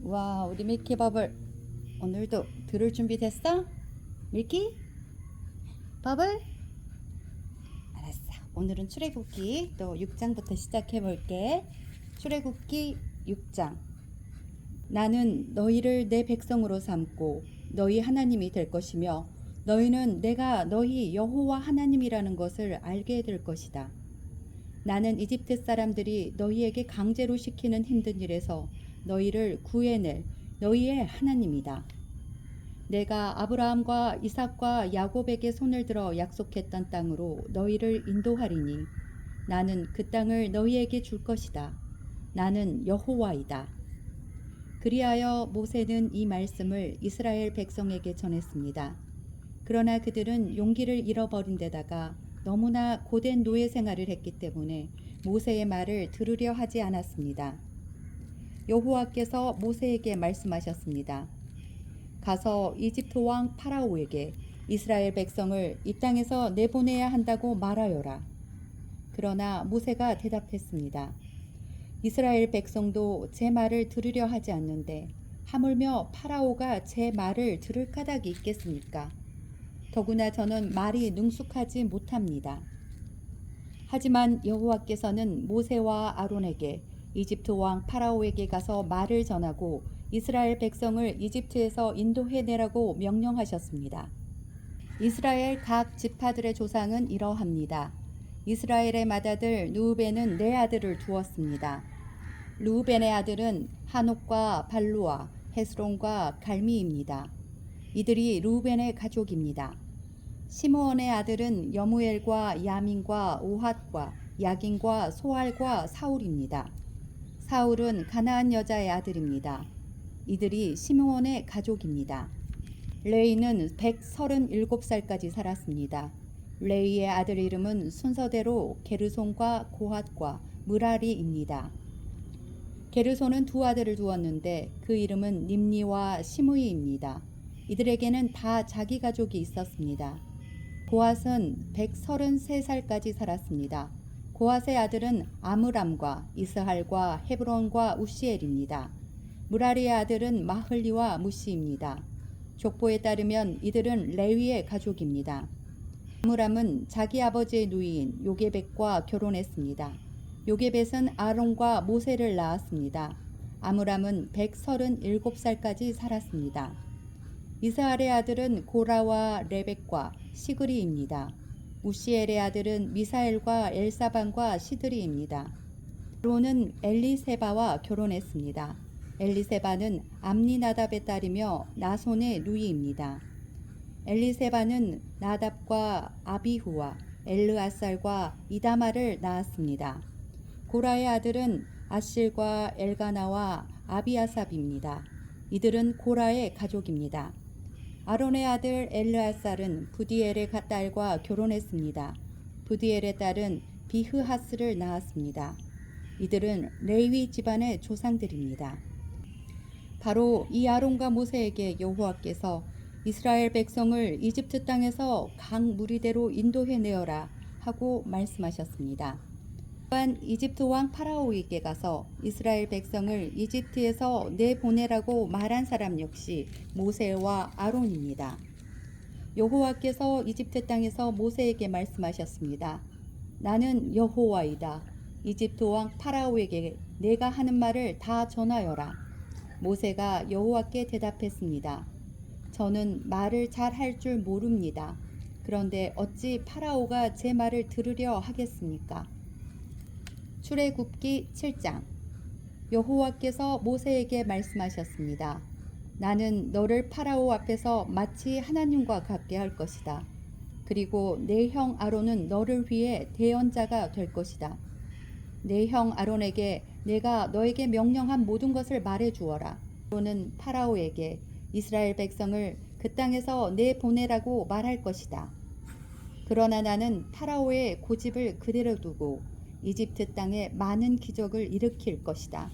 와, 우리 밀키 버블 오늘도 들을 준비 됐어? 밀키? 버블? 알았어. 오늘은 출애굽기 또 6장부터 시작해 볼게. 출애굽기 6장. 나는 너희를 내 백성으로 삼고 너희 하나님이 될 것이며 너희는 내가 너희 여호와 하나님이라는 것을 알게 될 것이다. 나는 이집트 사람들이 너희에게 강제로 시키는 힘든 일에서 너희를 구해낼 너희의 하나님이다. 내가 아브라함과 이삭과 야곱에게 손을 들어 약속했던 땅으로 너희를 인도하리니 나는 그 땅을 너희에게 줄 것이다. 나는 여호와이다. 그리하여 모세는 이 말씀을 이스라엘 백성에게 전했습니다. 그러나 그들은 용기를 잃어버린 데다가 너무나 고된 노예 생활을 했기 때문에 모세의 말을 들으려 하지 않았습니다. 여호와께서 모세에게 말씀하셨습니다. 가서 이집트 왕 파라오에게 이스라엘 백성을 이 땅에서 내보내야 한다고 말하여라. 그러나 모세가 대답했습니다. 이스라엘 백성도 제 말을 들으려 하지 않는데 하물며 파라오가 제 말을 들을 까닭이 있겠습니까? 더구나 저는 말이 능숙하지 못합니다. 하지만 여호와께서는 모세와 아론에게 이집트 왕 파라오에게 가서 말을 전하고 이스라엘 백성을 이집트에서 인도해내라고 명령하셨습니다. 이스라엘 각 지파들의 조상은 이러합니다. 이스라엘의 맏아들 르우벤은 네 아들을 두었습니다. 르우벤의 아들은 하녹과 발루아, 헤스론과 갈미입니다. 이들이 르우벤의 가족입니다. 시므온의 아들은 여무엘과 야민과 오핫과 야긴과 소알과 사울입니다. 사울은 가나안 여자의 아들입니다. 이들이 시므온의 가족입니다. 레이는 137살까지 살았습니다. 레이의 아들 이름은 순서대로 게르손과 고핫과 무라리입니다. 게르손은 두 아들을 두었는데 그 이름은 님니와 시므이입니다. 이들에게는 다 자기 가족이 있었습니다. 고핫은 133살까지 살았습니다. 고핫의 아들은 아므람과 이스할과 헤브론과 우시엘입니다. 무라리의 아들은 마흘리와 무시입니다. 족보에 따르면 이들은 레위의 가족입니다. 아므람은 자기 아버지의 누이인 요게벳과 결혼했습니다. 요게벳은 아론과 모세를 낳았습니다. 아므람은 137살까지 살았습니다. 이스할의 아들은 고라와 레벡과 시그리입니다. 우시엘의 아들은 미사엘과 엘사반과 시드리입니다. 아론은 엘리세바와 결혼했습니다. 엘리세바는 암미나답의 딸이며 나손의 누이입니다. 엘리세바는 나답과 아비후와 엘르아살과 이다마를 낳았습니다. 고라의 아들은 아실과 엘가나와 아비아삽입니다. 이들은 고라의 가족입니다. 아론의 아들 엘르아살은 부디엘의 딸과 결혼했습니다. 부디엘의 딸은 비흐하스를 낳았습니다. 이들은 레위 집안의 조상들입니다. 바로 이 아론과 모세에게 여호와께서 이스라엘 백성을 이집트 땅에서 강 무리대로 인도해내어라 하고 말씀하셨습니다. 또한 이집트 왕 파라오에게 가서 이스라엘 백성을 이집트에서 내보내라고 말한 사람 역시 모세와 아론입니다. 여호와께서 이집트 땅에서 모세에게 말씀하셨습니다. 나는 여호와이다. 이집트 왕 파라오에게 내가 하는 말을 다 전하여라. 모세가 여호와께 대답했습니다. 저는 말을 잘 할 줄 모릅니다. 그런데 어찌 파라오가 제 말을 들으려 하겠습니까? 출애굽기 7장. 여호와께서 모세에게 말씀하셨습니다. 나는 너를 파라오 앞에서 마치 하나님과 같게 할 것이다. 그리고 내 형 아론은 너를 위해 대언자가 될 것이다. 내 형 아론에게 내가 너에게 명령한 모든 것을 말해 주어라. 아론은 파라오에게 이스라엘 백성을 그 땅에서 내보내라고 말할 것이다. 그러나 나는 파라오의 고집을 그대로 두고 이집트 땅에 많은 기적을 일으킬 것이다.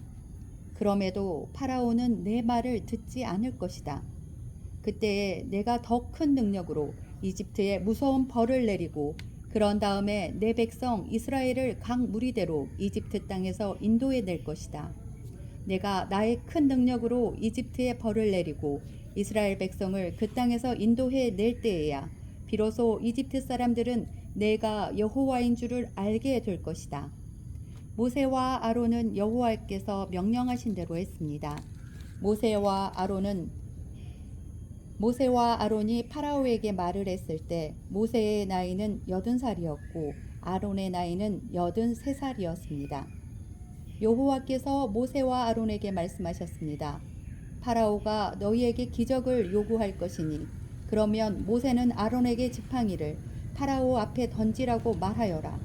그럼에도 파라오는 내 말을 듣지 않을 것이다. 그때에 내가 더 큰 능력으로 이집트에 무서운 벌을 내리고 그런 다음에 내 백성 이스라엘을 각 무리대로 이집트 땅에서 인도해 낼 것이다. 내가 나의 큰 능력으로 이집트에 벌을 내리고 이스라엘 백성을 그 땅에서 인도해 낼 때에야 비로소 이집트 사람들은 내가 여호와인 줄을 알게 될 것이다. 모세와 아론은 여호와께서 명령하신 대로 했습니다. 모세와 아론이 파라오에게 말을 했을 때 모세의 나이는 80살이었고 아론의 나이는 83살이었습니다. 여호와께서 모세와 아론에게 말씀하셨습니다. 파라오가 너희에게 기적을 요구할 것이니 그러면 모세는 아론에게 지팡이를 파라오 앞에 던지라고 말하여라.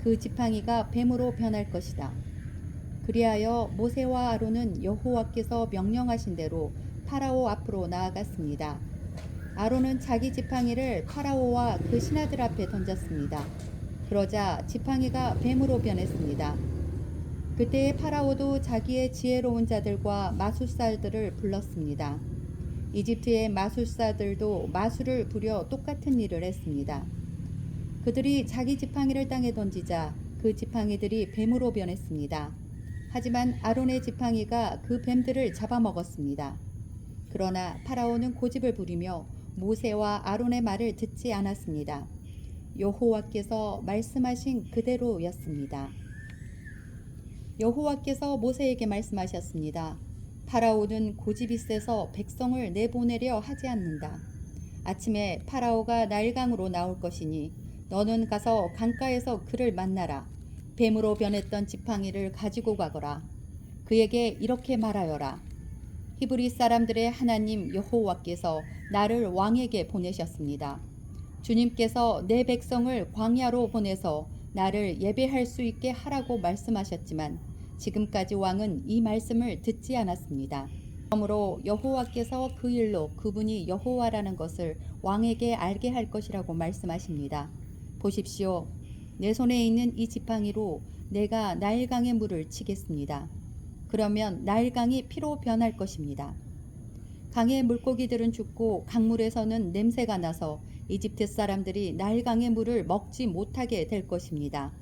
그 지팡이가 뱀으로 변할 것이다. 그리하여 모세와 아론은 여호와께서 명령하신 대로 파라오 앞으로 나아갔습니다. 아론은 자기 지팡이를 파라오와 그 신하들 앞에 던졌습니다. 그러자 지팡이가 뱀으로 변했습니다. 그때 파라오도 자기의 지혜로운 자들과 마술사들을 불렀습니다. 이집트의 마술사들도 마술을 부려 똑같은 일을 했습니다. 그들이 자기 지팡이를 땅에 던지자 그 지팡이들이 뱀으로 변했습니다. 하지만 아론의 지팡이가 그 뱀들을 잡아먹었습니다. 그러나 파라오는 고집을 부리며 모세와 아론의 말을 듣지 않았습니다. 여호와께서 말씀하신 그대로였습니다. 여호와께서 모세에게 말씀하셨습니다. 파라오는 고집이 세서 백성을 내보내려 하지 않는다. 아침에 파라오가 나일강으로 나올 것이니 너는 가서 강가에서 그를 만나라. 뱀으로 변했던 지팡이를 가지고 가거라. 그에게 이렇게 말하여라. 히브리 사람들의 하나님 여호와께서 나를 왕에게 보내셨습니다. 주님께서 내 백성을 광야로 보내서 나를 예배할 수 있게 하라고 말씀하셨지만 지금까지 왕은 이 말씀을 듣지 않았습니다. 그러므로 여호와께서 그 일로 그분이 여호와라는 것을 왕에게 알게 할 것이라고 말씀하십니다. 보십시오. 내 손에 있는 이 지팡이로 내가 나일강의 물을 치겠습니다. 그러면 나일강이 피로 변할 것입니다. 강의 물고기들은 죽고 강물에서는 냄새가 나서 이집트 사람들이 나일강의 물을 먹지 못하게 될 것입니다.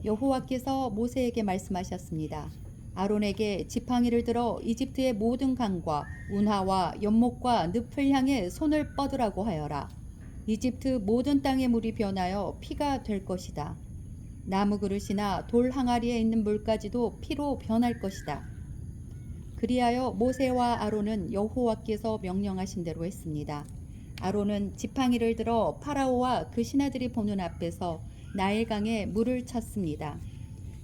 여호와께서 모세에게 말씀하셨습니다. 아론에게 지팡이를 들어 이집트의 모든 강과 운하와 연못과 늪을 향해 손을 뻗으라고 하여라. 이집트 모든 땅의 물이 변하여 피가 될 것이다. 나무 그릇이나 돌 항아리에 있는 물까지도 피로 변할 것이다. 그리하여 모세와 아론은 여호와께서 명령하신 대로 했습니다. 아론은 지팡이를 들어 파라오와 그 신하들이 보는 앞에서 나일강에 물을 쳤습니다.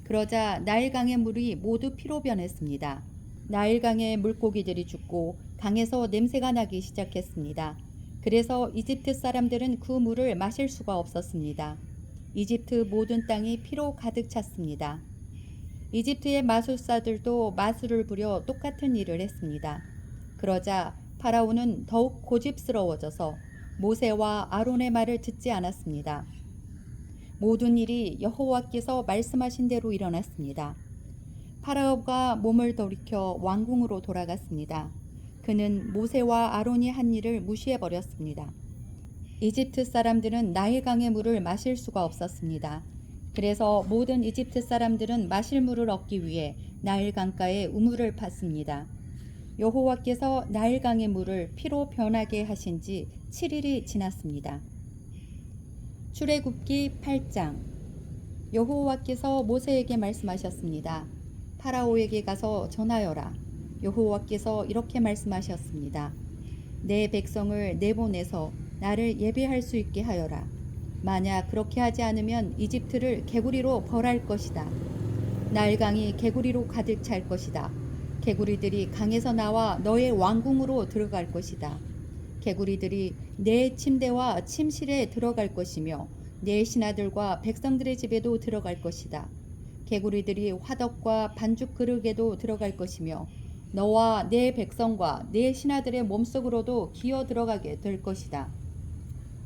그러자 나일강의 물이 모두 피로 변했습니다. 나일강의 물고기들이 죽고 강에서 냄새가 나기 시작했습니다. 그래서 이집트 사람들은 그 물을 마실 수가 없었습니다. 이집트 모든 땅이 피로 가득 찼습니다. 이집트의 마술사들도 마술을 부려 똑같은 일을 했습니다. 그러자 파라오는 더욱 고집스러워져서 모세와 아론의 말을 듣지 않았습니다. 모든 일이 여호와께서 말씀하신 대로 일어났습니다. 파라오가 몸을 돌이켜 왕궁으로 돌아갔습니다. 그는 모세와 아론이 한 일을 무시해버렸습니다. 이집트 사람들은 나일강의 물을 마실 수가 없었습니다. 그래서 모든 이집트 사람들은 마실 물을 얻기 위해 나일강가에 우물을 팠습니다. 여호와께서 나일강의 물을 피로 변하게 하신 지 7일이 지났습니다. 출애굽기 8장. 여호와께서 모세에게 말씀하셨습니다. 파라오에게 가서 전하여라. 여호와께서 이렇게 말씀하셨습니다. 내 백성을 내보내서 나를 예배할 수 있게 하여라. 만약 그렇게 하지 않으면 이집트를 개구리로 벌할 것이다. 나일강이 개구리로 가득 찰 것이다. 개구리들이 강에서 나와 너의 왕궁으로 들어갈 것이다. 개구리들이 내 침대와 침실에 들어갈 것이며 내 신하들과 백성들의 집에도 들어갈 것이다. 개구리들이 화덕과 반죽 그릇에도 들어갈 것이며 너와 내 백성과 내 신하들의 몸속으로도 기어 들어가게 될 것이다.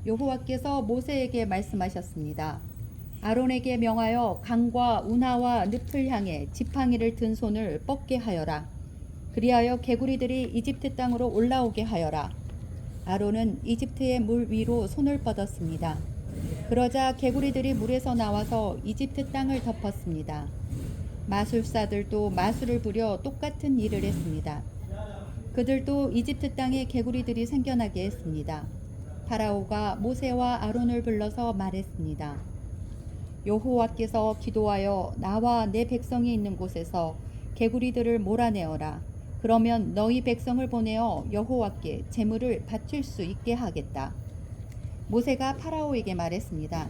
여호와께서 모세에게 말씀하셨습니다. 아론에게 명하여 강과 운하와 늪을 향해 지팡이를 든 손을 뻗게 하여라. 그리하여 개구리들이 이집트 땅으로 올라오게 하여라. 아론은 이집트의 물 위로 손을 뻗었습니다. 그러자 개구리들이 물에서 나와서 이집트 땅을 덮었습니다. 마술사들도 마술을 부려 똑같은 일을 했습니다. 그들도 이집트 땅에 개구리들이 생겨나게 했습니다. 파라오가 모세와 아론을 불러서 말했습니다. 여호와께서 기도하여 나와 내 백성이 있는 곳에서 개구리들을 몰아내어라. 그러면 너희 백성을 보내어 여호와께 제물을 바칠 수 있게 하겠다. 모세가 파라오에게 말했습니다.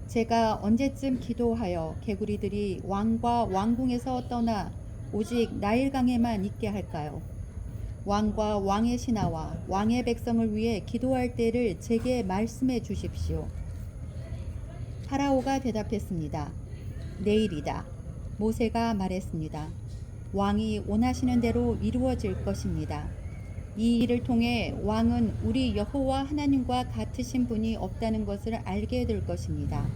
제가 언제쯤 기도하여 개구리들이 왕과 왕궁에서 떠나 오직 나일강에만 있게 할까요? 왕과 왕의 신하와 왕의 백성을 위해 기도할 때를 제게 말씀해 주십시오. 파라오가 대답했습니다. 내일이다. 모세가 말했습니다. 왕이 원하시는 대로 이루어질 것입니다. 이 일을 통해 왕은 우리 여호와 하나님과 같으신 분이 없다는 것을 알게 될 것입니다.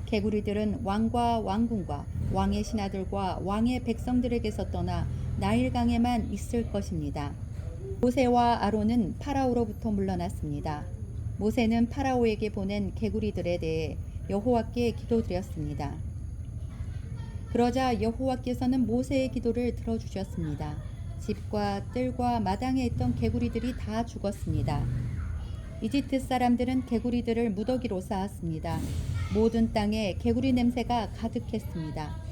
개구리들은 왕과 왕궁과 왕의 신하들과 왕의 백성들에게서 떠나 나일강에만 있을 것입니다. 모세와 아론은 파라오로부터 물러났습니다. 모세는 파라오에게 보낸 개구리들에 대해 여호와께 기도드렸습니다. 그러자 여호와께서는 모세의 기도를 들어주셨습니다. 집과 뜰과 마당에 있던 개구리들이 다 죽었습니다. 이집트 사람들은 개구리들을 무더기로 쌓았습니다. 모든 땅에 개구리 냄새가 가득했습니다.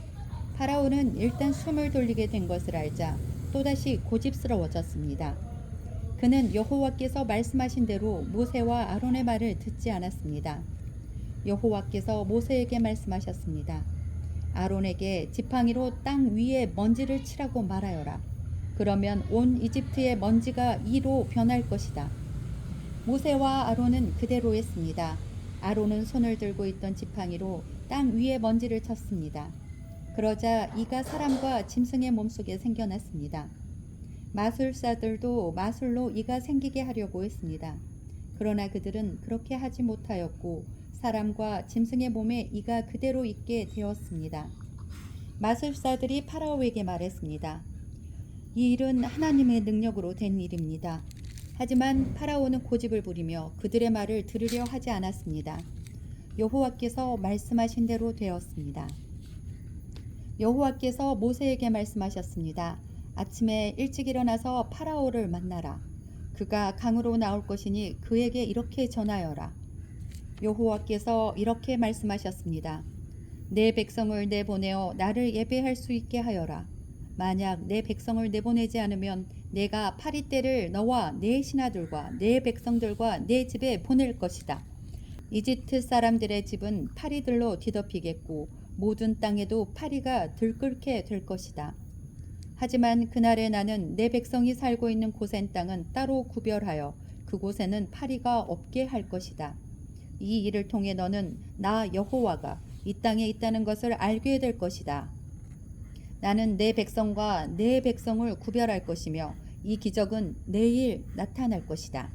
파라오는 일단 숨을 돌리게 된 것을 알자 또다시 고집스러워졌습니다. 그는 여호와께서 말씀하신 대로 모세와 아론의 말을 듣지 않았습니다. 여호와께서 모세에게 말씀하셨습니다. 아론에게 지팡이로 땅 위에 먼지를 치라고 말하여라. 그러면 온 이집트의 먼지가 이로 변할 것이다. 모세와 아론은 그대로 했습니다. 아론은 손을 들고 있던 지팡이로 땅 위에 먼지를 쳤습니다. 그러자 이가 사람과 짐승의 몸속에 생겨났습니다. 마술사들도 마술로 이가 생기게 하려고 했습니다. 그러나 그들은 그렇게 하지 못하였고 사람과 짐승의 몸에 이가 그대로 있게 되었습니다. 마술사들이 파라오에게 말했습니다. 이 일은 하나님의 능력으로 된 일입니다. 하지만 파라오는 고집을 부리며 그들의 말을 들으려 하지 않았습니다. 여호와께서 말씀하신 대로 되었습니다. 여호와께서 모세에게 말씀하셨습니다. 아침에 일찍 일어나서 파라오를 만나라. 그가 강으로 나올 것이니 그에게 이렇게 전하여라. 여호와께서 이렇게 말씀하셨습니다. 내 백성을 내보내어 나를 예배할 수 있게 하여라. 만약 내 백성을 내보내지 않으면 내가 파리떼를 너와 내 신하들과 내 백성들과 내 집에 보낼 것이다. 이집트 사람들의 집은 파리들로 뒤덮이겠고 모든 땅에도 파리가 들끓게 될 것이다. 하지만 그날에 나는 내 백성이 살고 있는 고센 땅은 따로 구별하여 그곳에는 파리가 없게 할 것이다. 이 일을 통해 너는 나 여호와가 이 땅에 있다는 것을 알게 될 것이다. 나는 내 백성과 내 백성을 구별할 것이며 이 기적은 내일 나타날 것이다.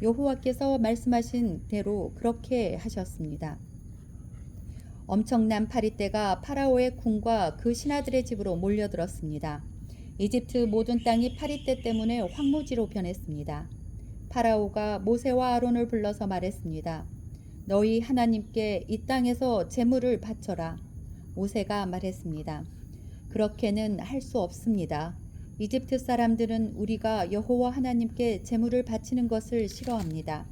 여호와께서 말씀하신 대로 그렇게 하셨습니다. 엄청난 파리떼가 파라오의 궁과 그 신하들의 집으로 몰려들었습니다. 이집트 모든 땅이 파리떼 때문에 황무지로 변했습니다. 파라오가 모세와 아론을 불러서 말했습니다. 너희 하나님께 이 땅에서 제물을 바쳐라. 모세가 말했습니다. 그렇게는 할 수 없습니다. 이집트 사람들은 우리가 여호와 하나님께 제물을 바치는 것을 싫어합니다.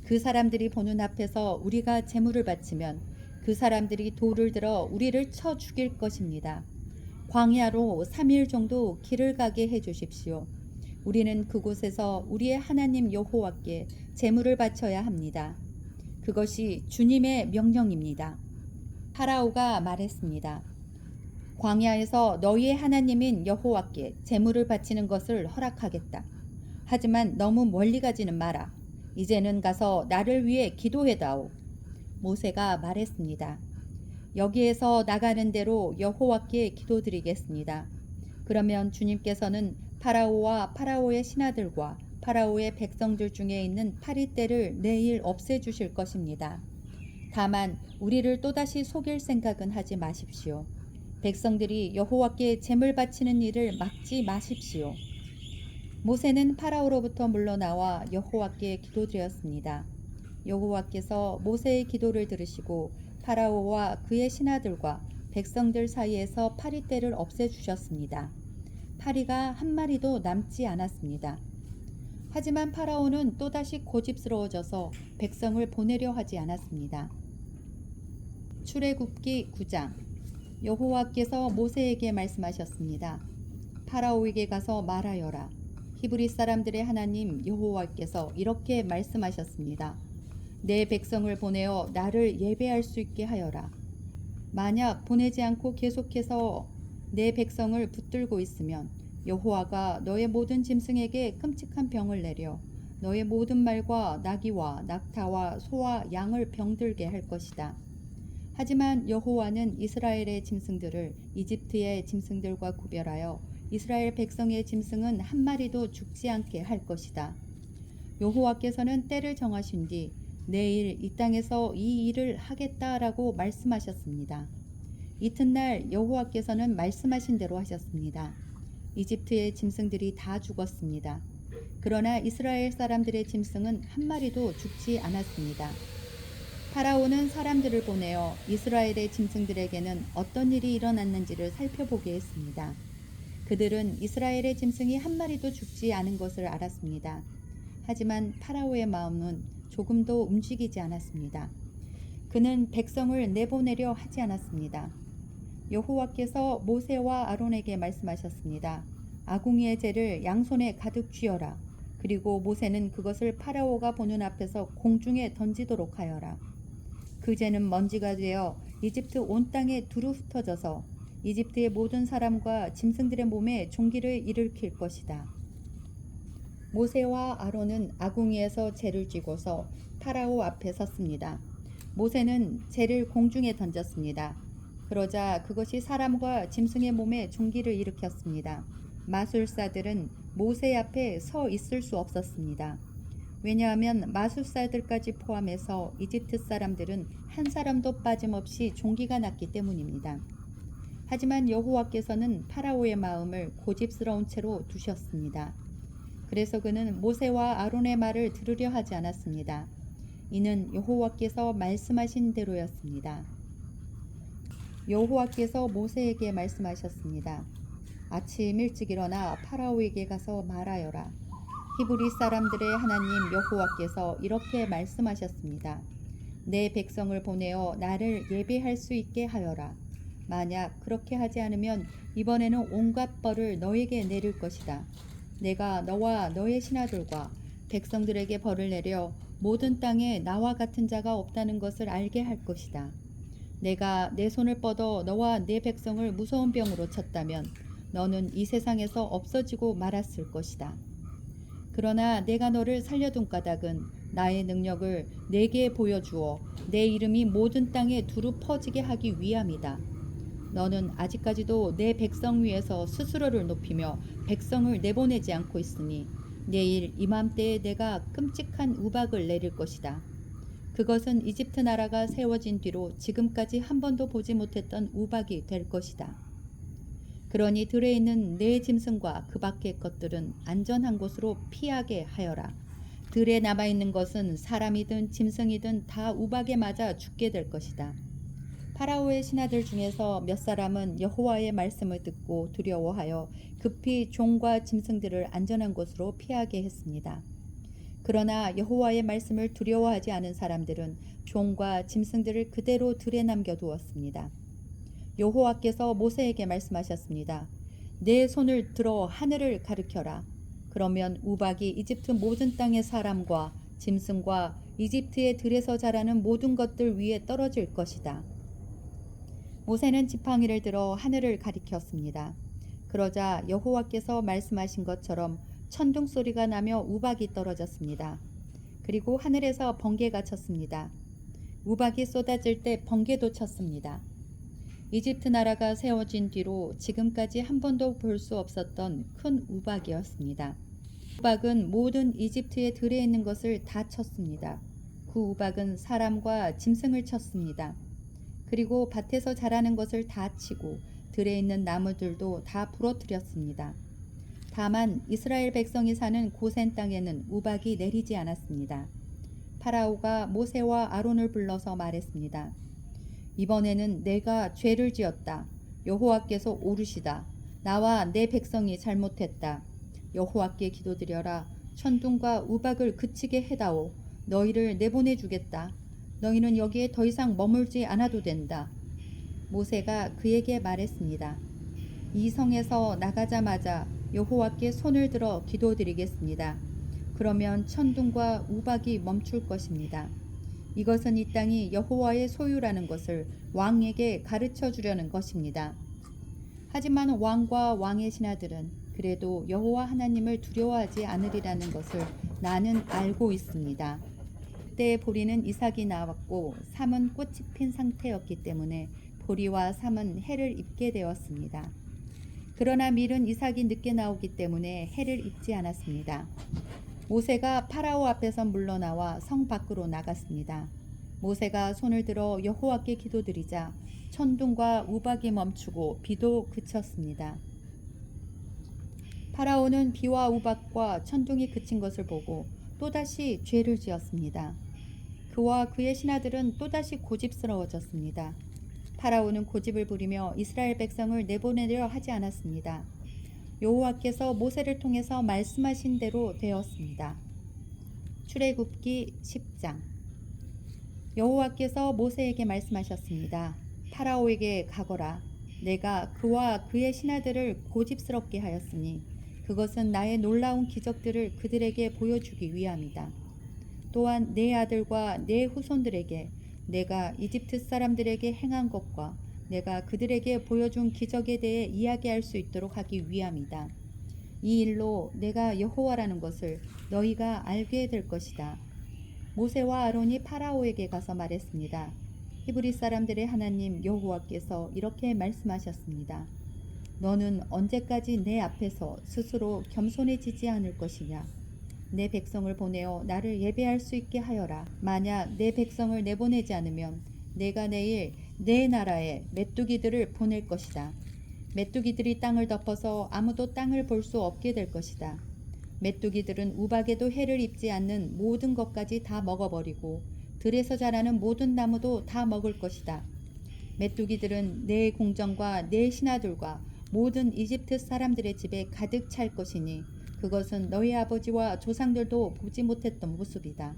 그 사람들이 보는 앞에서 우리가 제물을 바치면 그 사람들이 돌을 들어 우리를 쳐 죽일 것입니다. 광야로 3일 정도 길을 가게 해 주십시오. 우리는 그곳에서 우리의 하나님 여호와께 제물을 바쳐야 합니다. 그것이 주님의 명령입니다. 파라오가 말했습니다. 광야에서 너희의 하나님인 여호와께 제물을 바치는 것을 허락하겠다. 하지만 너무 멀리 가지는 마라. 이제는 가서 나를 위해 기도해다오. 모세가 말했습니다. 여기에서 나가는 대로 여호와께 기도드리겠습니다. 그러면 주님께서는 파라오와 파라오의 신하들과 파라오의 백성들 중에 있는 파리떼를 내일 없애주실 것입니다. 다만 우리를 또다시 속일 생각은 하지 마십시오. 백성들이 여호와께 제물 바치는 일을 막지 마십시오. 모세는 파라오로부터 물러나와 여호와께 기도드렸습니다. 여호와께서 모세의 기도를 들으시고 파라오와 그의 신하들과 백성들 사이에서 파리떼를 없애주셨습니다. 파리가 한 마리도 남지 않았습니다. 하지만 파라오는 또다시 고집스러워져서 백성을 보내려 하지 않았습니다. 출애굽기 9장. 여호와께서 모세에게 말씀하셨습니다. 파라오에게 가서 말하여라. 히브리 사람들의 하나님 여호와께서 이렇게 말씀하셨습니다. 내 백성을 보내어 나를 예배할 수 있게 하여라. 만약 보내지 않고 계속해서 내 백성을 붙들고 있으면 여호와가 너의 모든 짐승에게 끔찍한 병을 내려 너의 모든 말과 나귀와 낙타와 소와 양을 병들게 할 것이다. 하지만 여호와는 이스라엘의 짐승들을 이집트의 짐승들과 구별하여 이스라엘 백성의 짐승은 한 마리도 죽지 않게 할 것이다. 여호와께서는 때를 정하신 뒤 내일 이 땅에서 이 일을 하겠다라고 말씀하셨습니다. 이튿날 여호와께서는 말씀하신 대로 하셨습니다. 이집트의 짐승들이 다 죽었습니다. 그러나 이스라엘 사람들의 짐승은 한 마리도 죽지 않았습니다. 파라오는 사람들을 보내어 이스라엘의 짐승들에게는 어떤 일이 일어났는지를 살펴보게 했습니다. 그들은 이스라엘의 짐승이 한 마리도 죽지 않은 것을 알았습니다. 하지만 파라오의 마음은 조금도 움직이지 않았습니다. 그는 백성을 내보내려 하지 않았습니다. 여호와께서 모세와 아론에게 말씀하셨습니다. 아궁이의 재를 양손에 가득 쥐어라. 그리고 모세는 그것을 파라오가 보는 앞에서 공중에 던지도록 하여라. 그 재는 먼지가 되어 이집트 온 땅에 두루 흩어져서 이집트의 모든 사람과 짐승들의 몸에 종기를 일으킬 것이다. 모세와 아론은 아궁이에서 재를 쥐고서 파라오 앞에 섰습니다. 모세는 재를 공중에 던졌습니다. 그러자 그것이 사람과 짐승의 몸에 종기를 일으켰습니다. 마술사들은 모세 앞에 서 있을 수 없었습니다. 왜냐하면 마술사들까지 포함해서 이집트 사람들은 한 사람도 빠짐없이 종기가 났기 때문입니다. 하지만 여호와께서는 파라오의 마음을 고집스러운 채로 두셨습니다. 그래서 그는 모세와 아론의 말을 들으려 하지 않았습니다. 이는 여호와께서 말씀하신 대로였습니다. 여호와께서 모세에게 말씀하셨습니다. 아침 일찍 일어나 파라오에게 가서 말하여라. 히브리 사람들의 하나님 여호와께서 이렇게 말씀하셨습니다. 내 백성을 보내어 나를 예배할 수 있게 하여라. 만약 그렇게 하지 않으면 이번에는 온갖 벌을 너에게 내릴 것이다. 내가 너와 너의 신하들과 백성들에게 벌을 내려 모든 땅에 나와 같은 자가 없다는 것을 알게 할 것이다. 내가 내 손을 뻗어 너와 내 백성을 무서운 병으로 쳤다면 너는 이 세상에서 없어지고 말았을 것이다. 그러나 내가 너를 살려둔 까닭은 나의 능력을 내게 보여주어 내 이름이 모든 땅에 두루 퍼지게 하기 위함이다. 너는 아직까지도 내 백성 위에서 스스로를 높이며 백성을 내보내지 않고 있으니 내일 이맘때에 내가 끔찍한 우박을 내릴 것이다. 그것은 이집트 나라가 세워진 뒤로 지금까지 한 번도 보지 못했던 우박이 될 것이다. 그러니 들에 있는 내 짐승과 그 밖의 것들은 안전한 곳으로 피하게 하여라. 들에 남아있는 것은 사람이든 짐승이든 다 우박에 맞아 죽게 될 것이다. 파라오의 신하들 중에서 몇 사람은 여호와의 말씀을 듣고 두려워하여 급히 종과 짐승들을 안전한 곳으로 피하게 했습니다. 그러나 여호와의 말씀을 두려워하지 않은 사람들은 종과 짐승들을 그대로 들에 남겨두었습니다. 여호와께서 모세에게 말씀하셨습니다. 내 손을 들어 하늘을 가리켜라. 그러면 우박이 이집트 모든 땅의 사람과 짐승과 이집트의 들에서 자라는 모든 것들 위에 떨어질 것이다. 모세는 지팡이를 들어 하늘을 가리켰습니다. 그러자 여호와께서 말씀하신 것처럼 천둥 소리가 나며 우박이 떨어졌습니다. 그리고 하늘에서 번개가 쳤습니다. 우박이 쏟아질 때 번개도 쳤습니다. 이집트 나라가 세워진 뒤로 지금까지 한 번도 볼 수 없었던 큰 우박이었습니다. 우박은 모든 이집트의 들에 있는 것을 다 쳤습니다. 그 우박은 사람과 짐승을 쳤습니다. 그리고 밭에서 자라는 것을 다 치고 들에 있는 나무들도 다 부러뜨렸습니다. 다만 이스라엘 백성이 사는 고센 땅에는 우박이 내리지 않았습니다. 파라오가 모세와 아론을 불러서 말했습니다. 이번에는 내가 죄를 지었다. 여호와께서 오르시다. 나와 내 백성이 잘못했다. 여호와께 기도드려라. 천둥과 우박을 그치게 해다오. 너희를 내보내 주겠다. 너희는 여기에 더 이상 머물지 않아도 된다. 모세가 그에게 말했습니다. 이 성에서 나가자마자 여호와께 손을 들어 기도드리겠습니다. 그러면 천둥과 우박이 멈출 것입니다. 이것은 이 땅이 여호와의 소유라는 것을 왕에게 가르쳐 주려는 것입니다. 하지만 왕과 왕의 신하들은 그래도 여호와 하나님을 두려워하지 않으리라는 것을 나는 알고 있습니다. 그때 보리는 이삭이 나왔고 삼은 꽃이 핀 상태였기 때문에 보리와 삼은 해를 입게 되었습니다. 그러나 밀은 이삭이 늦게 나오기 때문에 해를 입지 않았습니다. 모세가 파라오 앞에서 물러나와 성 밖으로 나갔습니다. 모세가 손을 들어 여호와께 기도드리자 천둥과 우박이 멈추고 비도 그쳤습니다. 파라오는 비와 우박과 천둥이 그친 것을 보고 또다시 죄를 지었습니다. 그와 그의 신하들은 또다시 고집스러워졌습니다. 파라오는 고집을 부리며 이스라엘 백성을 내보내려 하지 않았습니다. 여호와께서 모세를 통해서 말씀하신 대로 되었습니다. 출애굽기 10장. 여호와께서 모세에게 말씀하셨습니다. 파라오에게 가거라. 내가 그와 그의 신하들을 고집스럽게 하였으니 그것은 나의 놀라운 기적들을 그들에게 보여주기 위함이다. 또한 내 아들과 내 후손들에게 내가 이집트 사람들에게 행한 것과 내가 그들에게 보여준 기적에 대해 이야기할 수 있도록 하기 위함이다. 이 일로 내가 여호와라는 것을 너희가 알게 될 것이다. 모세와 아론이 파라오에게 가서 말했습니다. 히브리 사람들의 하나님 여호와께서 이렇게 말씀하셨습니다. 너는 언제까지 내 앞에서 스스로 겸손해지지 않을 것이냐? 내 백성을 보내어 나를 예배할 수 있게 하여라. 만약 내 백성을 내보내지 않으면 내가 내일 내 나라에 메뚜기들을 보낼 것이다. 메뚜기들이 땅을 덮어서 아무도 땅을 볼 수 없게 될 것이다. 메뚜기들은 우박에도 해를 입지 않는 모든 것까지 다 먹어버리고 들에서 자라는 모든 나무도 다 먹을 것이다. 메뚜기들은 내 궁정과 내 신하들과 모든 이집트 사람들의 집에 가득 찰 것이니 그것은 너희 아버지와 조상들도 보지 못했던 모습이다.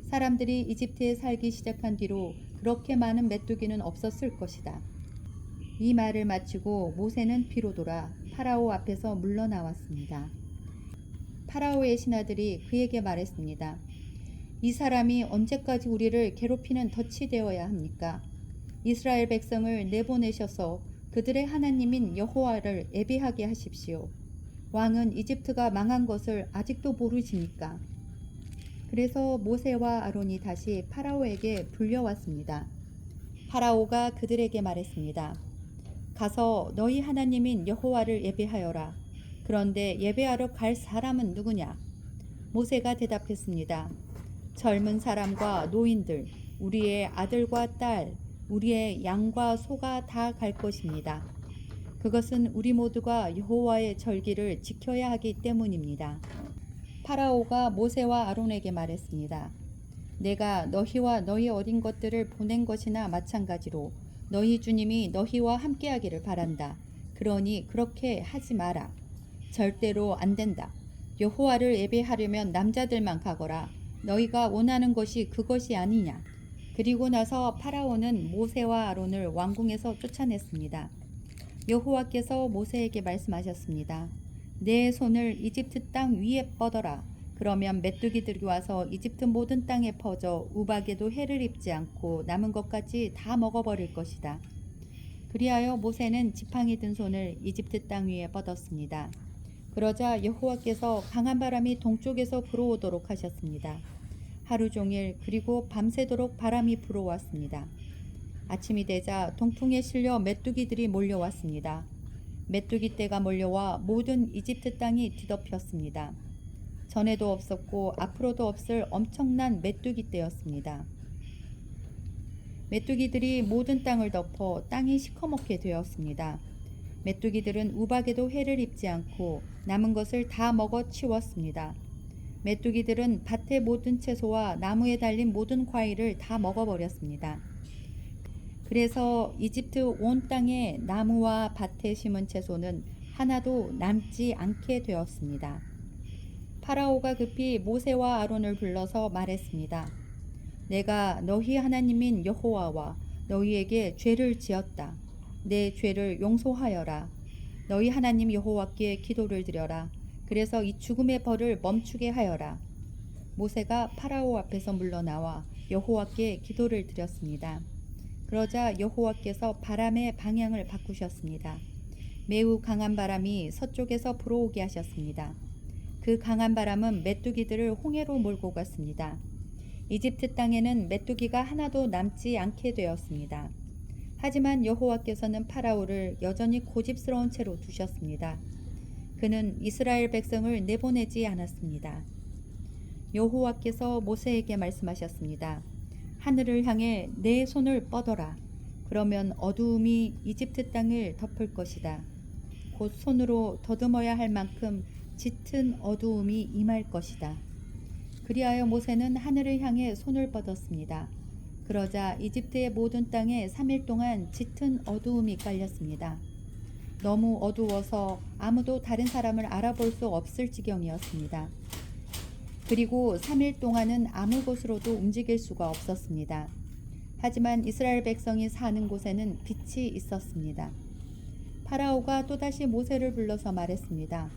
사람들이 이집트에 살기 시작한 뒤로 그렇게 많은 메뚜기는 없었을 것이다. 이 말을 마치고 모세는 뒤로 돌아 파라오 앞에서 물러나왔습니다. 파라오의 신하들이 그에게 말했습니다. 이 사람이 언제까지 우리를 괴롭히는 덫이 되어야 합니까? 이스라엘 백성을 내보내셔서 그들의 하나님인 여호와를 예배하게 하십시오. 왕은 이집트가 망한 것을 아직도 모르십니까? 그래서 모세와 아론이 다시 파라오에게 불려왔습니다. 파라오가 그들에게 말했습니다. 가서 너희 하나님인 여호와를 예배하여라. 그런데 예배하러 갈 사람은 누구냐? 모세가 대답했습니다. 젊은 사람과 노인들, 우리의 아들과 딸, 우리의 양과 소가 다 갈 것입니다. 그것은 우리 모두가 여호와의 절기를 지켜야 하기 때문입니다. 파라오가 모세와 아론에게 말했습니다. 내가 너희와 너희 어린 것들을 보낸 것이나 마찬가지로 너희 주님이 너희와 함께하기를 바란다. 그러니 그렇게 하지 마라. 절대로 안 된다. 여호와를 예배하려면 남자들만 가거라. 너희가 원하는 것이 그것이 아니냐. 그리고 나서 파라오는 모세와 아론을 왕궁에서 쫓아냈습니다. 여호와께서 모세에게 말씀하셨습니다. 내 손을 이집트 땅 위에 뻗어라. 그러면 메뚜기들이 와서 이집트 모든 땅에 퍼져 우박에도 해를 입지 않고 남은 것까지 다 먹어버릴 것이다. 그리하여 모세는 지팡이 든 손을 이집트 땅 위에 뻗었습니다. 그러자 여호와께서 강한 바람이 동쪽에서 불어오도록 하셨습니다. 하루 종일 그리고 밤새도록 바람이 불어왔습니다. 아침이 되자 동풍에 실려 메뚜기들이 몰려왔습니다. 메뚜기 떼가 몰려와 모든 이집트 땅이 뒤덮였습니다. 전에도 없었고 앞으로도 없을 엄청난 메뚜기 떼였습니다. 메뚜기들이 모든 땅을 덮어 땅이 시커멓게 되었습니다. 메뚜기들은 우박에도 해를 입지 않고 남은 것을 다 먹어 치웠습니다. 메뚜기들은 밭의 모든 채소와 나무에 달린 모든 과일을 다 먹어버렸습니다. 그래서 이집트 온 땅에 나무와 밭에 심은 채소는 하나도 남지 않게 되었습니다. 파라오가 급히 모세와 아론을 불러서 말했습니다. 내가 너희 하나님인 여호와와 너희에게 죄를 지었다. 내 죄를 용서하여라. 너희 하나님 여호와께 기도를 드려라. 그래서 이 죽음의 벌을 멈추게 하여라. 모세가 파라오 앞에서 물러나와 여호와께 기도를 드렸습니다. 그러자 여호와께서 바람의 방향을 바꾸셨습니다. 매우 강한 바람이 서쪽에서 불어오게 하셨습니다. 그 강한 바람은 메뚜기들을 홍해로 몰고 갔습니다. 이집트 땅에는 메뚜기가 하나도 남지 않게 되었습니다. 하지만 여호와께서는 파라오를 여전히 고집스러운 채로 두셨습니다. 그는 이스라엘 백성을 내보내지 않았습니다. 여호와께서 모세에게 말씀하셨습니다. 하늘을 향해 내 손을 뻗어라. 그러면 어두움이 이집트 땅을 덮을 것이다. 곧 손으로 더듬어야 할 만큼 짙은 어두움이 임할 것이다. 그리하여 모세는 하늘을 향해 손을 뻗었습니다. 그러자 이집트의 모든 땅에 3일 동안 짙은 어두움이 깔렸습니다. 너무 어두워서 아무도 다른 사람을 알아볼 수 없을 지경이었습니다. 그리고 3일 동안은 아무 곳으로도 움직일 수가 없었습니다. 하지만 이스라엘 백성이 사는 곳에는 빛이 있었습니다. 파라오가 또다시 모세를 불러서 말했습니다.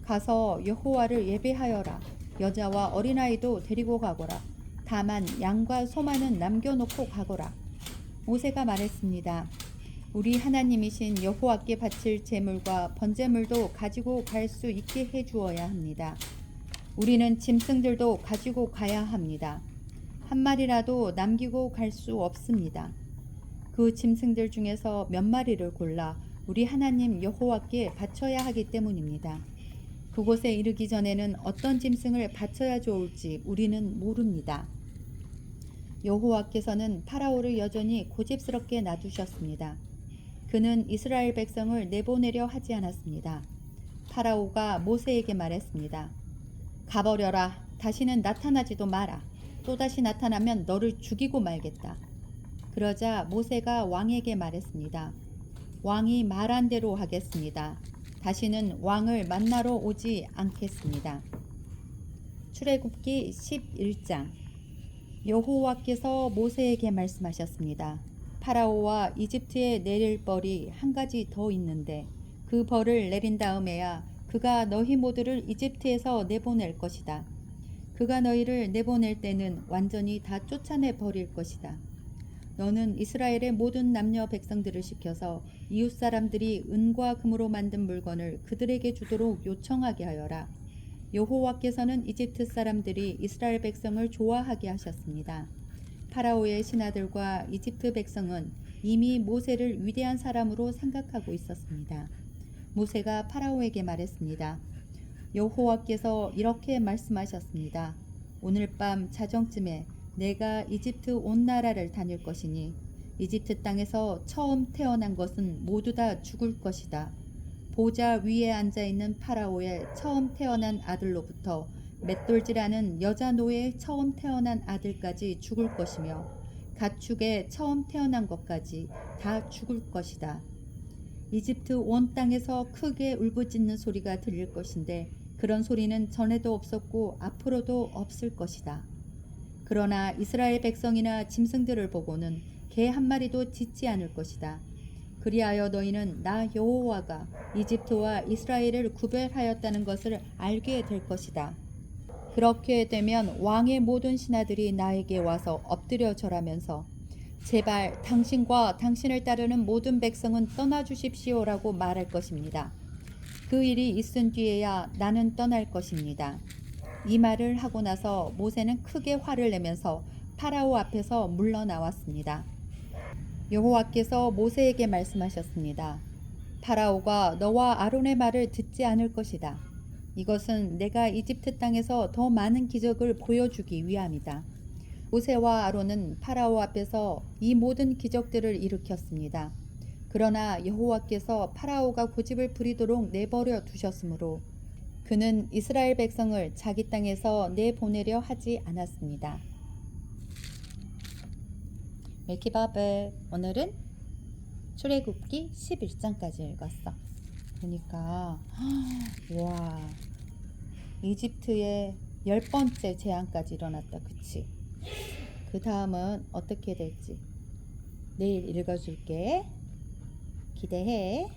가서 여호와를 예배하여라. 여자와 어린아이도 데리고 가거라. 다만 양과 소만은 남겨놓고 가거라. 모세가 말했습니다. 우리 하나님이신 여호와께 바칠 제물과 번제물도 가지고 갈 수 있게 해주어야 합니다. 우리는 짐승들도 가지고 가야 합니다. 한 마리라도 남기고 갈 수 없습니다. 그 짐승들 중에서 몇 마리를 골라 우리 하나님 여호와께 바쳐야 하기 때문입니다. 그곳에 이르기 전에는 어떤 짐승을 바쳐야 좋을지 우리는 모릅니다. 여호와께서는 파라오를 여전히 고집스럽게 놔두셨습니다. 그는 이스라엘 백성을 내보내려 하지 않았습니다. 파라오가 모세에게 말했습니다. 가버려라. 다시는 나타나지도 마라. 또다시 나타나면 너를 죽이고 말겠다. 그러자 모세가 왕에게 말했습니다. 왕이 말한 대로 하겠습니다. 다시는 왕을 만나러 오지 않겠습니다. 출애굽기 11장. 여호와께서 모세에게 말씀하셨습니다. 파라오와 이집트에 내릴 벌이 한 가지 더 있는데 그 벌을 내린 다음에야 그가 너희 모두를 이집트에서 내보낼 것이다. 그가 너희를 내보낼 때는 완전히 다 쫓아내 버릴 것이다. 너는 이스라엘의 모든 남녀 백성들을 시켜서 이웃 사람들이 은과 금으로 만든 물건을 그들에게 주도록 요청하게 하여라. 여호와께서는 이집트 사람들이 이스라엘 백성을 좋아하게 하셨습니다. 파라오의 신하들과 이집트 백성은 이미 모세를 위대한 사람으로 생각하고 있었습니다. 모세가 파라오에게 말했습니다. 여호와께서 이렇게 말씀하셨습니다. 오늘 밤 자정쯤에 내가 이집트 온 나라를 다닐 것이니 이집트 땅에서 처음 태어난 것은 모두 다 죽을 것이다. 보좌 위에 앉아있는 파라오의 처음 태어난 아들로부터 맷돌질하는 여자 노예의 처음 태어난 아들까지 죽을 것이며 가축의 처음 태어난 것까지 다 죽을 것이다. 이집트 온 땅에서 크게 울부짖는 소리가 들릴 것인데 그런 소리는 전에도 없었고 앞으로도 없을 것이다. 그러나 이스라엘 백성이나 짐승들을 보고는 개 한 마리도 짖지 않을 것이다. 그리하여 너희는 나 여호와가 이집트와 이스라엘을 구별하였다는 것을 알게 될 것이다. 그렇게 되면 왕의 모든 신하들이 나에게 와서 엎드려 절하면서 제발 당신과 당신을 따르는 모든 백성은 떠나주십시오라고 말할 것입니다. 그 일이 있은 뒤에야 나는 떠날 것입니다. 이 말을 하고 나서 모세는 크게 화를 내면서 파라오 앞에서 물러나왔습니다. 여호와께서 모세에게 말씀하셨습니다. 파라오가 너와 아론의 말을 듣지 않을 것이다. 이것은 내가 이집트 땅에서 더 많은 기적을 보여주기 위함이다. 모세와 아론은 파라오 앞에서 이 모든 기적들을 일으켰습니다. 그러나 여호와께서 파라오가 고집을 부리도록 내버려 두셨으므로 그는 이스라엘 백성을 자기 땅에서 내보내려 하지 않았습니다. 밀키바블 오늘은 출애굽기 11장까지 읽었어. 그러니까 와 이집트의 10번째 재앙까지 일어났다. 그치? 그 다음은 어떻게 될지 내일 읽어줄게. 기대해.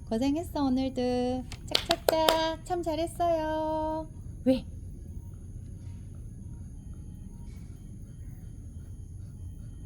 고생했어 오늘도. 짝짝짝 참 잘했어요. 왜?